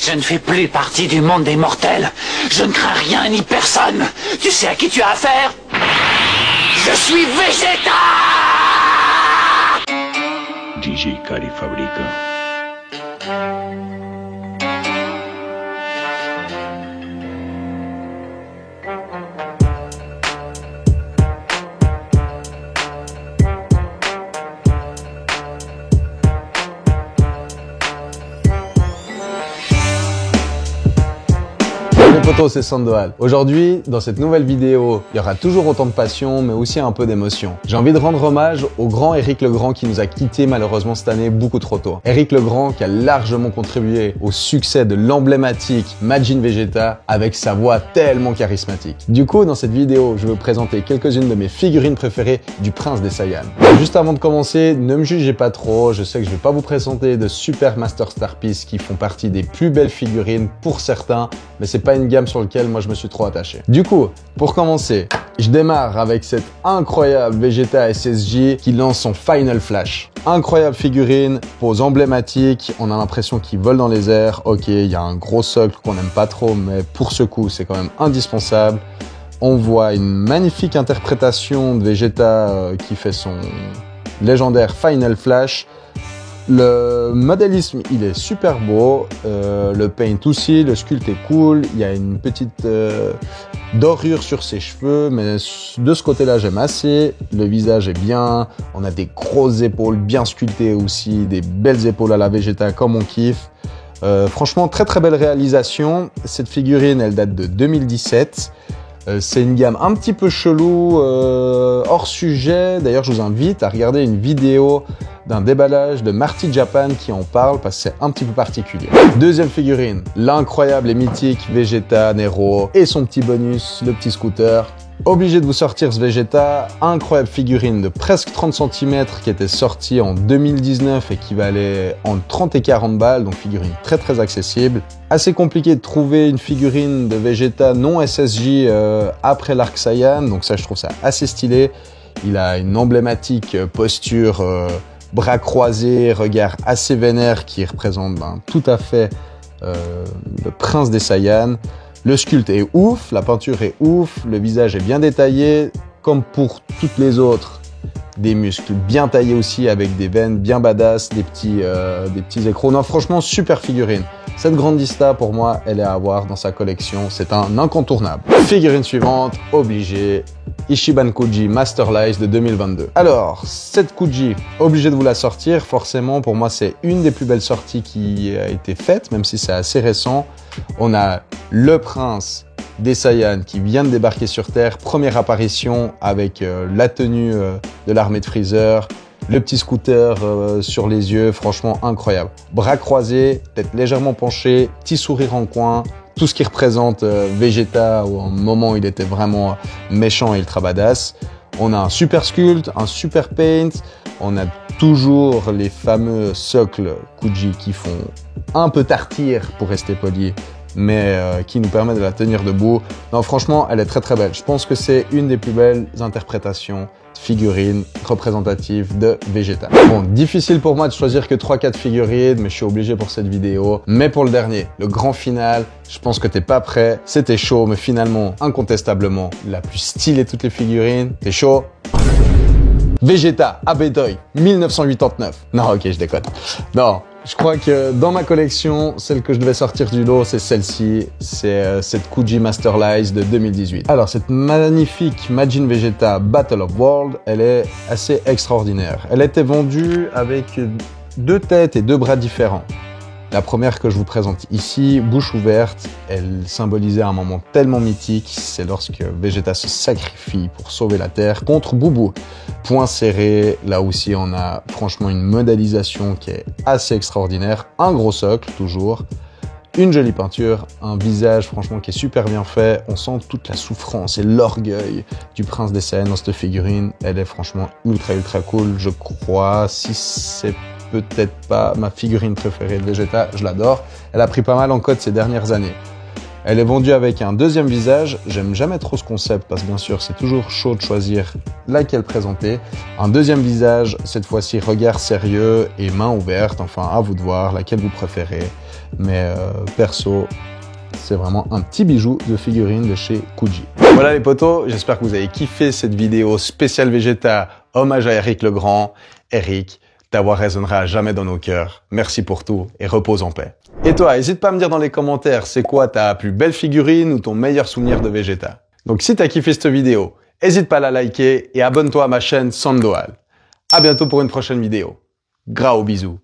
Je ne fais plus partie du monde des mortels. Je ne crains rien ni personne. Tu sais à qui tu as affaire? Je suis Vegeta! DJ Cari Fabrica. Salut potos, c'est Sandoval. Aujourd'hui, dans cette nouvelle vidéo, il y aura toujours autant de passion, mais aussi un peu d'émotion. J'ai envie de rendre hommage au grand Éric Legrand qui nous a quittés malheureusement cette année beaucoup trop tôt. Éric Legrand qui a largement contribué au succès de l'emblématique Majin Vegeta avec sa voix tellement charismatique. Du coup, dans cette vidéo, je vais vous présenter quelques-unes de mes figurines préférées du Prince des Saiyans. Juste avant de commencer, ne me jugez pas trop, je sais que je vais pas vous présenter de Super Master Star Piece qui font partie des plus belles figurines pour certains, mais c'est pas une gamme sur laquelle moi je me suis trop attaché. Du coup, pour commencer, je démarre avec cette incroyable Vegeta SSJ qui lance son Final Flash. Incroyable figurine, pose emblématique, on a l'impression qu'il vole dans les airs. Ok, il y a un gros socle qu'on n'aime pas trop, mais pour ce coup, c'est quand même indispensable. On voit une magnifique interprétation de Vegeta qui fait son légendaire Final Flash. Le modélisme, il est super beau, le paint aussi, le sculpte est cool, il y a une petite dorure sur ses cheveux, mais de ce côté-là, j'aime assez. Le visage est bien, on a des grosses épaules bien sculptées aussi, des belles épaules à la Vegeta comme on kiffe. Franchement, très très belle réalisation. Cette figurine, elle date de 2017. C'est une gamme un petit peu chelou, hors sujet. D'ailleurs, je vous invite à regarder une vidéo d'un déballage de Marty Japan qui en parle parce que c'est un petit peu particulier. Deuxième figurine, l'incroyable et mythique Vegeta Nero et son petit bonus, le petit scooter. Obligé de vous sortir ce Vegeta, incroyable figurine de presque 30 cm qui était sortie en 2019 et qui valait entre 30 et 40 balles, donc figurine très très accessible. Assez compliqué de trouver une figurine de Vegeta non SSJ après l'arc Saiyan, donc ça je trouve ça assez stylé. Il a une emblématique posture, bras croisés, regard assez vénère qui représente tout à fait le prince des Saiyans. Le sculpte est ouf, la peinture est ouf, le visage est bien détaillé, comme pour toutes les autres. Des muscles bien taillés aussi, avec des veines bien badass, des petits écrous. Non, franchement, super figurine. Cette Grandista, pour moi, elle est à avoir dans sa collection. C'est un incontournable. Figurine suivante, obligée. Ichiban Kuji Masterlize de 2022. Alors, cette Kuji, obligé de vous la sortir. Forcément, pour moi, c'est une des plus belles sorties qui a été faite, même si c'est assez récent. On a le prince des Saiyans qui vient de débarquer sur Terre. Première apparition avec la tenue de l'armée de Freezer. Le petit scooter sur les yeux, franchement incroyable. Bras croisés, tête légèrement penchée, petit sourire en coin. Tout ce qui représente Vegeta, au moment où il était vraiment méchant et ultra badass. On a un super sculpte, un super paint. On a toujours les fameux socles Kuji qui font un peu tartire, pour rester poli, mais qui nous permet de la tenir debout. Non, franchement, elle est très très belle. Je pense que c'est une des plus belles interprétations de figurines représentatives de Vegeta. Bon, difficile pour moi de choisir que 3-4 figurines, mais je suis obligé pour cette vidéo. Mais pour le dernier, le grand final, je pense que t'es pas prêt. C'était chaud, mais finalement, incontestablement, la plus stylée de toutes les figurines. T'es chaud? Vegeta Abetoy 1989. Non, ok, je déconne. Non, je crois que dans ma collection, celle que je devais sortir du lot, c'est celle-ci. C'est cette Kuji Masterlize de 2018. Alors, cette magnifique Majin Vegeta Battle of Worlds, elle est assez extraordinaire. Elle a été vendue avec 2 têtes et 2 bras différents. La première que je vous présente ici, bouche ouverte, elle symbolisait un moment tellement mythique, c'est lorsque Vegeta se sacrifie pour sauver la Terre contre Boubou. Point serré, là aussi on a franchement une modélisation qui est assez extraordinaire, un gros socle toujours, une jolie peinture, un visage franchement qui est super bien fait, on sent toute la souffrance et l'orgueil du prince des Saiyans dans cette figurine, elle est franchement ultra cool, je crois, si c'est peut-être pas ma figurine préférée de Vegeta, je l'adore. Elle a pris pas mal en cote ces dernières années. Elle est vendue avec un deuxième visage. J'aime jamais trop ce concept parce que bien sûr, c'est toujours chaud de choisir laquelle présenter. Un deuxième visage, cette fois-ci regard sérieux et main ouverte. Enfin, à vous de voir laquelle vous préférez. Mais perso, c'est vraiment un petit bijou de figurine de chez Kuji. Voilà les potos, j'espère que vous avez kiffé cette vidéo spéciale Vegeta, hommage à Eric le Grand. Eric, ta voix résonnera à jamais dans nos cœurs. Merci pour tout et repose en paix. Et toi, n'hésite pas à me dire dans les commentaires, c'est quoi ta plus belle figurine ou ton meilleur souvenir de Vegeta. Donc si t'as kiffé cette vidéo, n'hésite pas à la liker et abonne-toi à ma chaîne Sandoal. À bientôt pour une prochaine vidéo. Gros bisous.